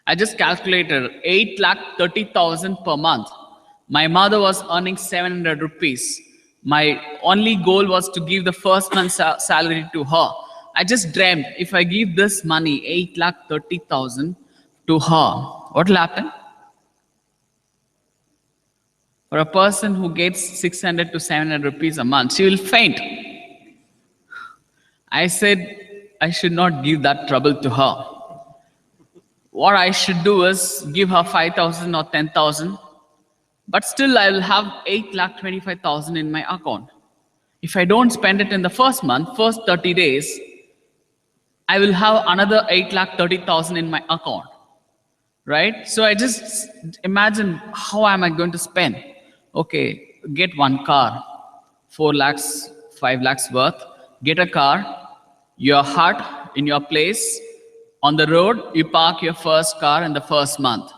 I just calculated 8,30,000 per month. My mother was earning 700 rupees. My only goal was to give the first month's salary to her. I just dreamt if I give this money, 8,30,000 to her, what will happen? For a person who gets 600 to 700 rupees a month, she will faint. I said I should not give that trouble to her. What I should do is give her 5,000 or 10,000, but still I will have 8,25,000 in my account. If I don't spend it in the first month, first 30 days, I will have another 8,30,000 in my account, right? So I just imagine, how am I going to spend? Okay, get one car, 4 lakhs, 5 lakhs worth, get a car, your hut in your place, on the road, you park your first car in the first month.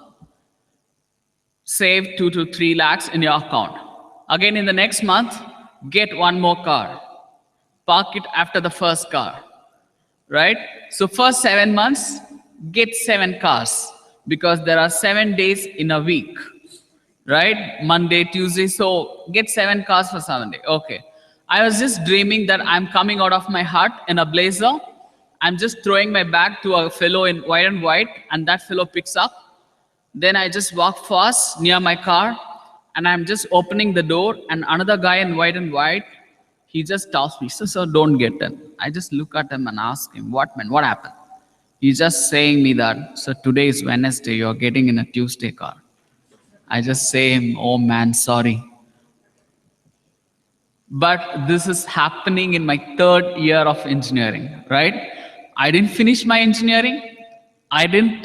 Save 2 to 3 lakhs in your account. Again, in the next month, get one more car. Park it after the first car, right? So first 7 months, get 7 cars because there are 7 days in a week, right? Monday, Tuesday, so get 7 cars for 7 days. Okay. I was just dreaming that I'm coming out of my hut in a blazer. I'm just throwing my bag to a fellow in white and white, and that fellow picks up. Then I just walk fast near my car, and I'm just opening the door, and another guy in white and white, he just tells me, sir, don't get in. I just look at him and ask him, what, man, what happened? He's just saying me that, sir, today is Wednesday, you're getting in a Tuesday car. I just say him, oh man, sorry. But this is happening in my 3rd year of engineering, right? I didn't finish my engineering. I didn't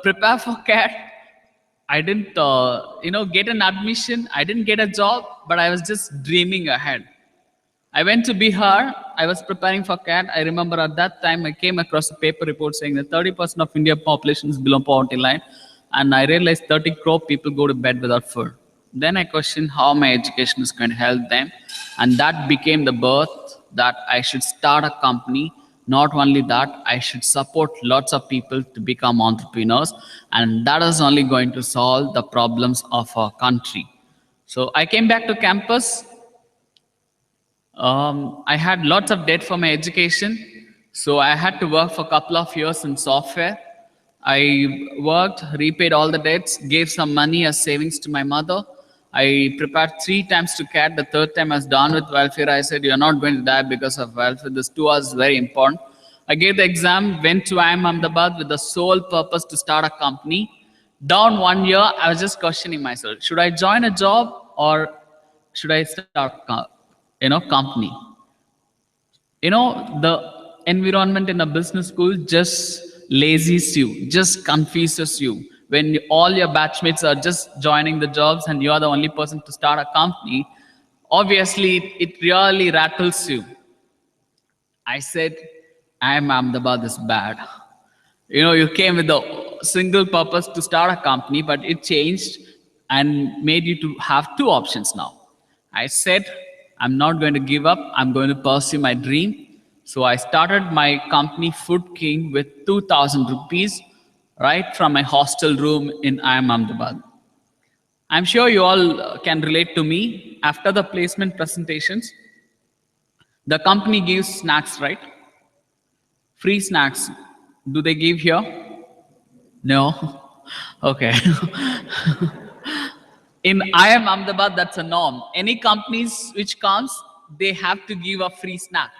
prepare for CAT. I didn't, get an admission. I didn't get a job, but I was just dreaming ahead. I went to Bihar. I was preparing for CAT. I remember at that time, I came across a paper report saying that 30% of Indian population is below poverty line. And I realized 30 crore people go to bed without food. Then I questioned how my education is going to help them. And that became the birth that I should start a company. Not only that, I should support lots of people to become entrepreneurs. And that is only going to solve the problems of our country. So I came back to campus. I had lots of debt for my education. So I had to work for a couple of years in software. I worked, repaid all the debts, gave some money as savings to my mother. I prepared 3 times to CAT. The 3rd time I was done with welfare. I said, you're not going to die because of welfare. This 2 hours is very important. I gave the exam, went to IIM Ahmedabad with the sole purpose to start a company. Down 1 year, I was just questioning myself, should I join a job or should I start a company? The environment in a business school just lazies you, just confuses you. When all your batchmates are just joining the jobs and you are the only person to start a company, obviously it really rattles you. I said, IIM Ahmedabad is bad. You came with the single purpose to start a company, but it changed and made you to have 2 options now. I said, I'm not going to give up. I'm going to pursue my dream. So I started my company Food King with 2,000 rupees, right from my hostel room in IIM Ahmedabad. I'm sure you all can relate to me. After the placement presentations, the company gives snacks, right? Free snacks. Do they give here? No? Okay. In I am Ahmedabad, that's a norm. Any companies which comes, they have to give a free snack,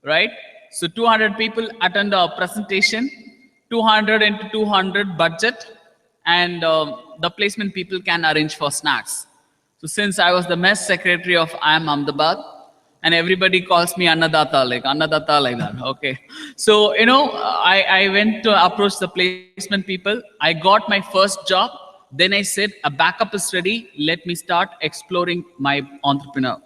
right? So 200 people attend a presentation, 200 into 200 budget, and the placement people can arrange for snacks. So since I was the mess secretary of I am Ahmedabad, and everybody calls me Annadatta like that. Okay. So, I went to approach the placement people. I got my first job. Then I said, a backup is ready. Let me start exploring my entrepreneur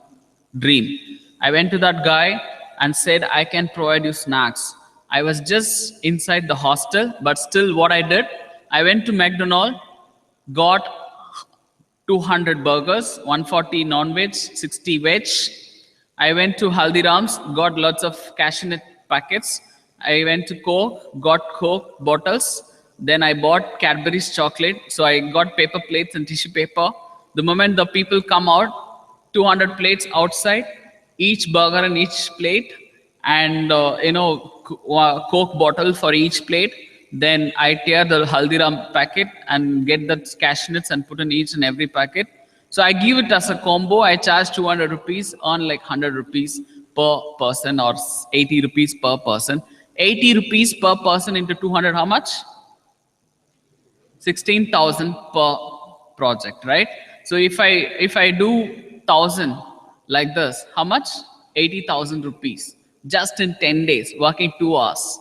dream. I went to that guy and said, I can provide you snacks. I was just inside the hostel, but still what I did, I went to McDonald's, got 200 burgers, 140 non-veg, 60 veg. I went to Haldiram's, got lots of cashew nut packets. I went to Coke, got Coke bottles. Then I bought Cadbury's chocolate. So I got paper plates and tissue paper. The moment the people come out, 200 plates outside, each burger and each plate, and Coke bottle for each plate. Then I tear the Haldiram packet and get the cashew nuts and put in each and every packet. So I give it as a combo. I charge 200 rupees, earn like 100 rupees per person or 80 rupees per person. 80 rupees per person into 200, how much? 16,000 per project, right? So if I do 1,000 like this, how much? 80,000 rupees just in 10 days, working 2 hours,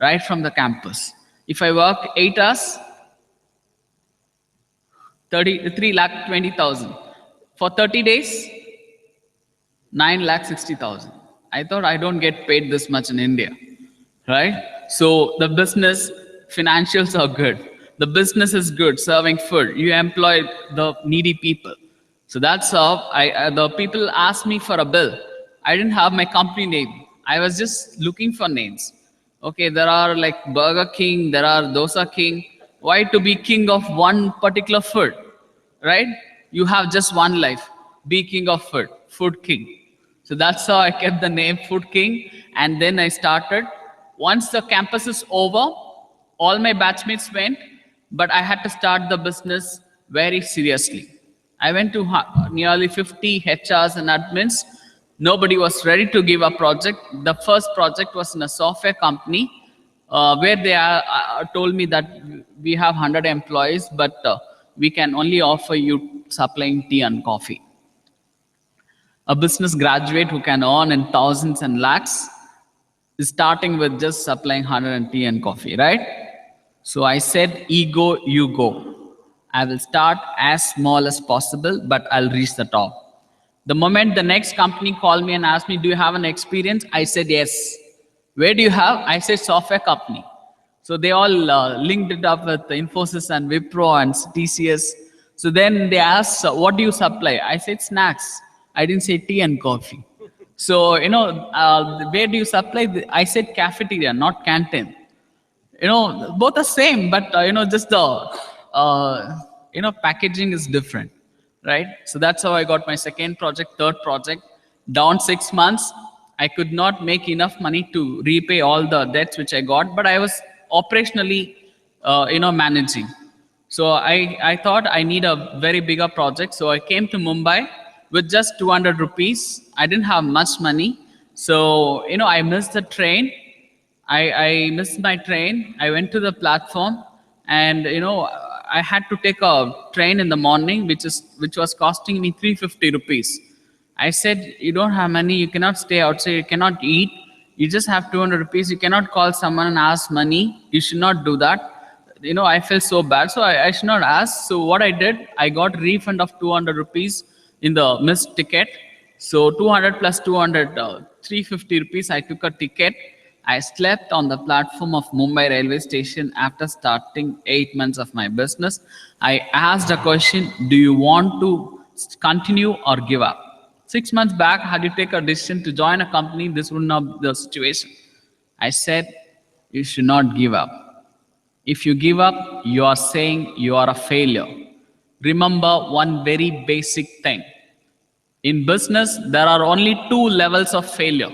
right from the campus. If I work 8 hours, 3,20,000. For 30 days, 9,60,000. I thought I don't get paid this much in India, right? So the business financials are good. The business is good, serving food. You employ the needy people. So that's how the people asked me for a bill. I didn't have my company name. I was just looking for names. Okay, there are like Burger King, there are Dosa King. Why to be king of one particular food, right? You have just one life. Be king of food, food king. So that's how I kept the name Food King. And then I started. Once the campus is over, all my batchmates went, but I had to start the business very seriously. I went to nearly 50 HRs and admins. Nobody was ready to give a project. The first project was in a software company where they told me that we have 100 employees, but we can only offer you supplying tea and coffee. A business graduate who can earn in thousands and lakhs is starting with just supplying 100 tea and coffee, right? So I said, ego, you go. I will start as small as possible, but I'll reach the top. The moment the next company called me and asked me, do you have an experience? I said, yes. Where do you have? I said, software company. So they all linked it up with Infosys and Wipro and TCS. So then they asked, what do you supply? I said, snacks. I didn't say tea and coffee. So, where do you supply? I said cafeteria, not canteen. Both are same, but just the packaging is different, right? So that's how I got my second project, third project. Down 6 months, I could not make enough money to repay all the debts which I got, but I was operationally managing. So I thought I need a very bigger project. So I came to Mumbai with just 200 rupees. I didn't have much money. So, I missed the train. I missed my train. I went to the platform and, I had to take a train in the morning, which was costing me 350 rupees. I said, you don't have money. You cannot stay outside. You cannot eat. You just have 200 rupees. You cannot call someone and ask money. You should not do that. I felt so bad. So I should not ask. So what I did, I got refund of 200 rupees in the missed ticket. So 200 plus 200, 350 rupees. I took a ticket. I slept on the platform of Mumbai railway station after starting 8 months of my business. I asked a question, do you want to continue or give up? 6 months back, had you take a decision to join a company, this would not be the situation. I said, you should not give up. If you give up, you are saying you are a failure. Remember one very basic thing. In business, there are only 2 levels of failure.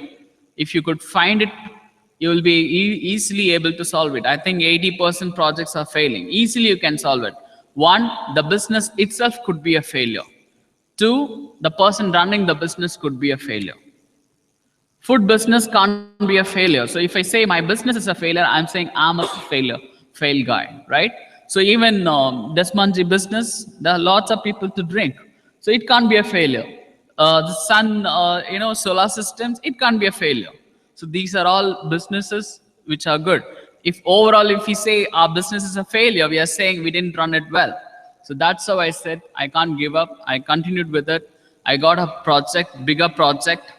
If you could find it you will be easily able to solve it. I think 80% projects are failing. Easily you can solve it. One, the business itself could be a failure. Two, the person running the business could be a failure. Food business can't be a failure. So if I say my business is a failure, I'm saying I'm a fail guy, right? So even Desmanji business, there are lots of people to drink. So it can't be a failure. The sun, solar systems, it can't be a failure. So these are all businesses which are good. If overall, if we say our business is a failure, we are saying we didn't run it well. So that's how I said I can't give up. I continued with it. I got a project, bigger project,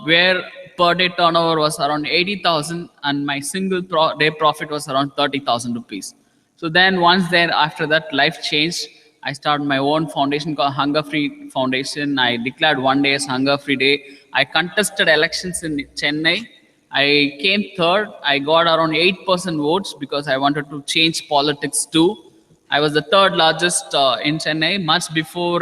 where per day turnover was around 80,000 and my single day profit was around 30,000 rupees. So then once there, after that, life changed. I started my own foundation called Hunger Free Foundation. I declared one day as Hunger Free Day. I contested elections in Chennai. I came third. I got around 8% votes because I wanted to change politics too. I was the third largest in Chennai, much before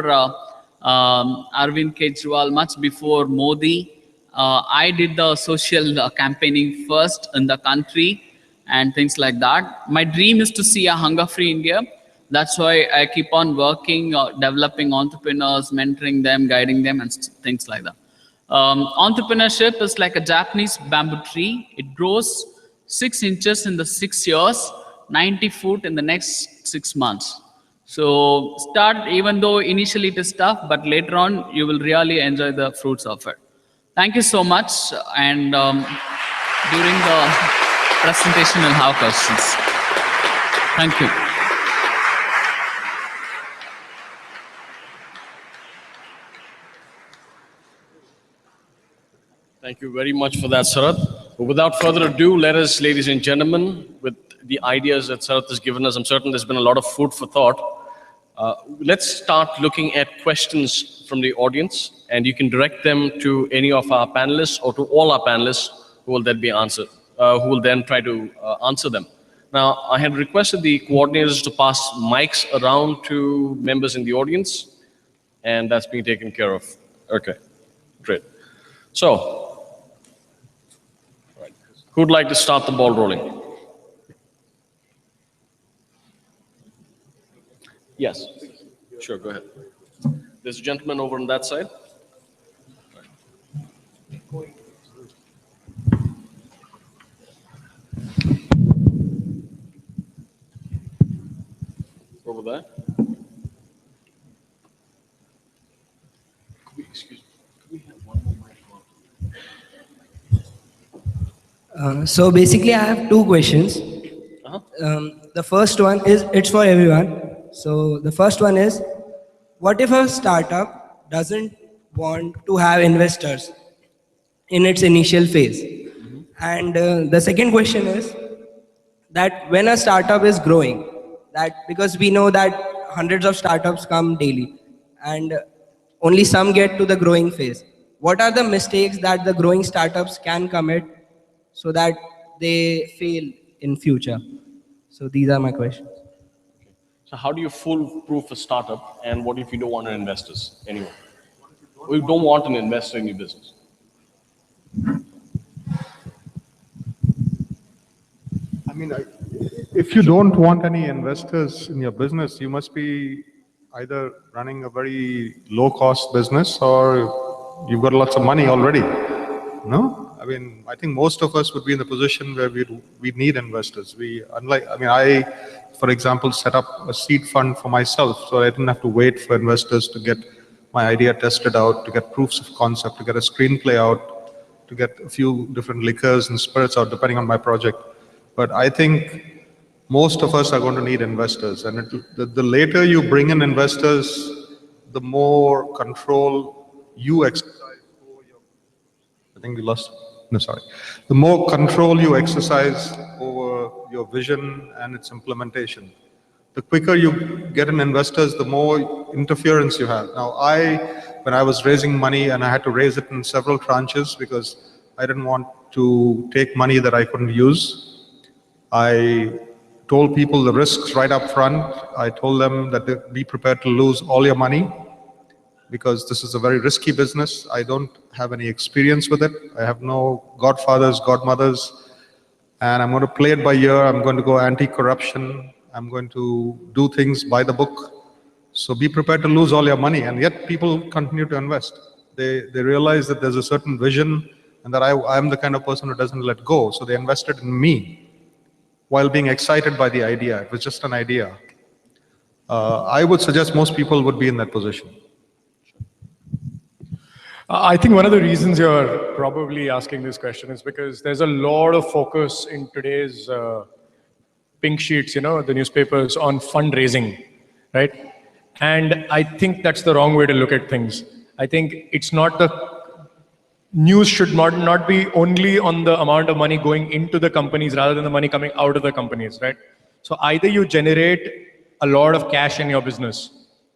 Arvind Kejriwal, much before Modi. I did the social campaigning first in the country and things like that. My dream is to see a hunger-free India. That's why I keep on working, developing entrepreneurs, mentoring them, guiding them, and things like that. Entrepreneurship is like a Japanese bamboo tree. It grows 6 inches in the 6 years, 90 foot in the next 6 months. So start, even though initially it is tough, but later on you will really enjoy the fruits of it. Thank you so much. And during the presentation, we'll have questions. Thank you. Thank you very much for that, Sarath. But without further ado, let us, ladies and gentlemen, with the ideas that Sarath has given us, I'm certain there's been a lot of food for thought. Let's start looking at questions from the audience, and you can direct them to any of our panelists or to all our panelists who will then be answered, who will then try to answer them. Now, I had requested the coordinators to pass mics around to members in the audience, and that's being taken care of. Okay, great. So, who'd like to start the ball rolling? Yes, sure, go ahead. There's a gentleman over on that side. Over there. Excuse me, could we have one more microphone? So basically, I have two questions. The first one is, it's for everyone. So the first one is, what if a startup doesn't want to have investors in its initial phase? And the second question is that when a startup is growing, that because we know that hundreds of startups come daily and only some get to the growing phase. What are the mistakes that the growing startups can commit so that they fail in future? So these are my questions. So how do you foolproof a startup, and what if you don't want investors anyway? We don't want an investor in your business. I mean, if you don't want any investors in your business, you must be either running a very low-cost business or you've got lots of money already. No? I mean, I think most of us would be in the position where we need investors. I, for example, set up a seed fund for myself, so I didn't have to wait for investors to get my idea tested out, to get proofs of concept, to get a screenplay out, to get a few different liquors and spirits out, depending on my project. But I think most of us are going to need investors, and the later you bring in investors, the more control you exercise over your. I think we lost. No, sorry. The more control you exercise over your vision and its implementation. The quicker you get in investors, the more interference you have. Now, when I was raising money, and I had to raise it in several tranches because I didn't want to take money that I couldn't use, I told people the risks right up front. I told them that be prepared to lose all your money because this is a very risky business. I don't have any experience with it. I have no godfathers, godmothers. and I'm going to play it by ear. I'm going to go anti-corruption. I'm going to do things by the book. So be prepared to lose all your money. And yet people continue to invest. They realize that there's a certain vision and that I'm the kind of person who doesn't let go. So they invested in me while being excited by the idea. It was just an idea. I would suggest most people would be in that position. I think one of the reasons you're probably asking this question is because there's a lot of focus in today's pink sheets, the newspapers, on fundraising, right? And I think that's the wrong way to look at things. I think it's not the news should not be only on the amount of money going into the companies rather than the money coming out of the companies, right? So either you generate a lot of cash in your business,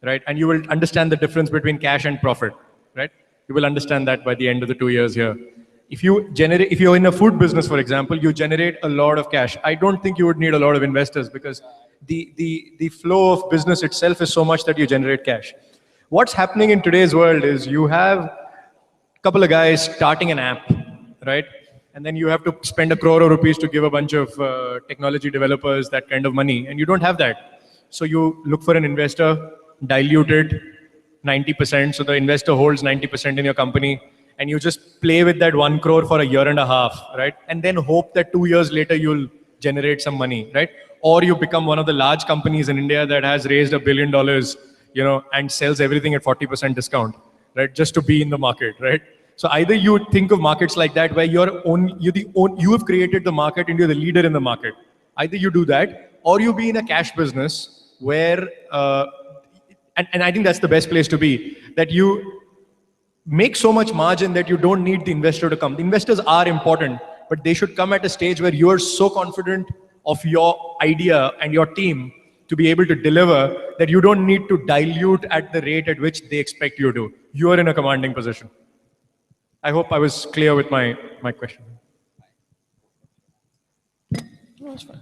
right? And you will understand the difference between cash and profit, right? You will understand that by the end of the 2 years here. If you're in a food business, for example, you generate a lot of cash. I don't think you would need a lot of investors because the flow of business itself is so much that you generate cash. What's happening in today's world is you have a couple of guys starting an app, right? And then you have to spend 1 crore rupees to give a bunch of technology developers that kind of money, and you don't have that. So you look for an investor, diluted 90%, so the investor holds 90% in your company, and you just play with that 1 crore for a year and a half, right? And then hope that 2 years later you'll generate some money, right? Or you become one of the large companies in India that has raised $1 billion, and sells everything at 40% discount, right? Just to be in the market, right? So either you think of markets like that where you have created the market and you're the leader in the market. Either you do that, or you be in a cash business where, and I think that's the best place to be, that you make so much margin that you don't need the investor to come. The investors are important, but they should come at a stage where you're so confident of your idea and your team to be able to deliver that you don't need to dilute at the rate at which they expect you to. You are in a commanding position. I hope I was clear with my question. No, that's fine.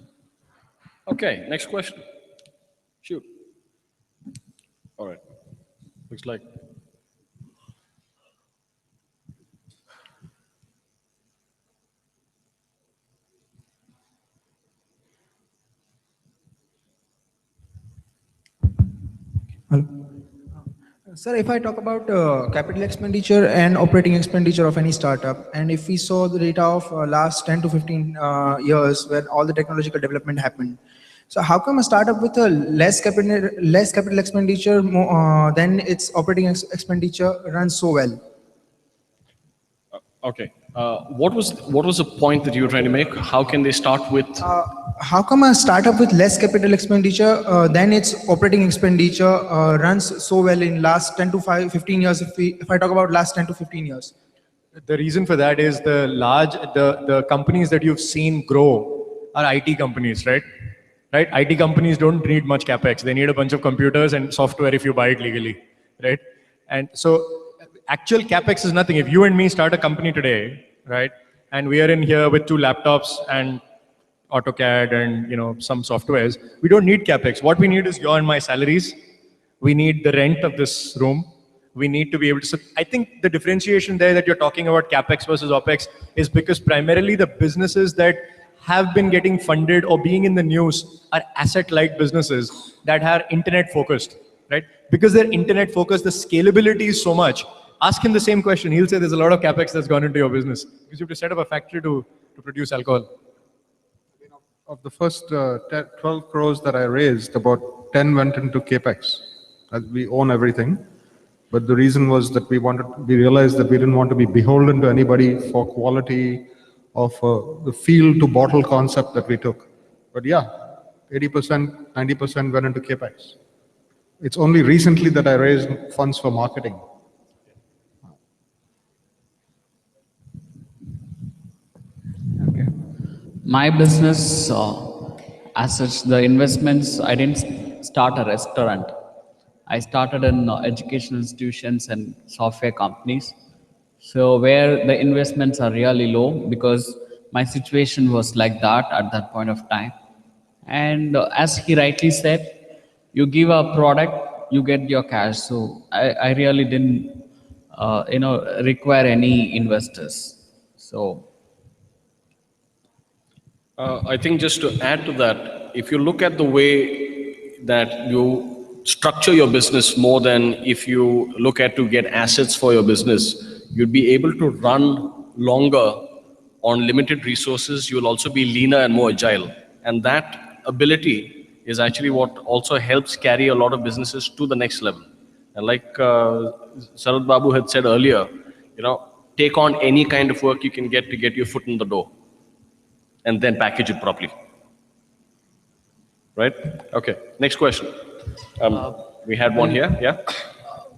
Okay, next question. Shoot. All right. Looks like. Hello. Sir, if I talk about capital expenditure and operating expenditure of any startup, and if we saw the data of last 10 to 15 years when all the technological development happened, so how come a startup with a less capital expenditure than its operating expenditure runs so well? Okay. What was the point that you were trying to make? How can they start with? How come a startup with less capital expenditure than its operating expenditure runs so well in last 10 to 15 years? If I talk about last 10 to 15 years. The reason for that is the companies that you've seen grow are IT companies, right? Right? IT companies don't need much capex. They need a bunch of computers and software if you buy it legally, right? And so actual capex is nothing. If you and me start a company today, right, and we are in here with 2 laptops and AutoCAD and some softwares, we don't need capex. What we need is your and my salaries. We need the rent of this room. We need to be able to. So I think the differentiation there that you're talking about capex versus opex is because primarily the businesses that have been getting funded or being in the news are asset-light businesses that are internet-focused, right? Because they're internet-focused, the scalability is so much. Ask him the same question. He'll say there's a lot of capex that's gone into your business because you have to set up a factory to produce alcohol. Of the first 12 crores that I raised, about 10 went into capex. We own everything. But the reason was that we realized that we didn't want to be beholden to anybody for quality of the field to bottle concept that we took. But yeah, 80%, 90% went into capex. It's only recently that I raised funds for marketing. Okay. My business, as such, the investments, I didn't start a restaurant. I started in educational institutions and software companies. So where the investments are really low because my situation was like that at that point of time. And as he rightly said, you give a product, you get your cash. So I really didn't, require any investors. So I think just to add to that, if you look at the way that you structure your business more than if you look at to get assets for your business, you'll be able to run longer on limited resources. You'll also be leaner and more agile. And that ability is actually what also helps carry a lot of businesses to the next level. And like Sarad Babu had said earlier, take on any kind of work you can get to get your foot in the door and then package it properly. Right? Okay, next question. We had one here, yeah?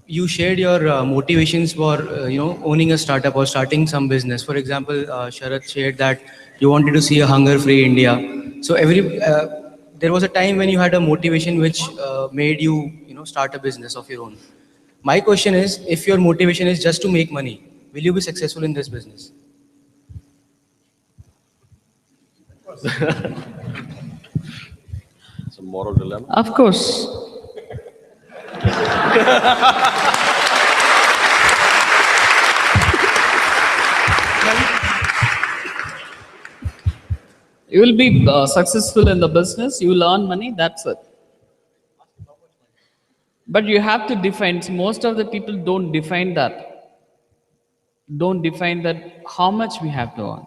You shared your motivations for owning a startup or starting some business. For example, Sharath shared that you wanted to see a hunger-free India. So there was a time when you had a motivation which made you start a business of your own. My question is, if your motivation is just to make money, will you be successful in this business? It's a moral dilemma. Of course. You will be successful in the business, you will earn money, that's it. But you have to define, most of the people don't define that. Don't define that how much we have to earn.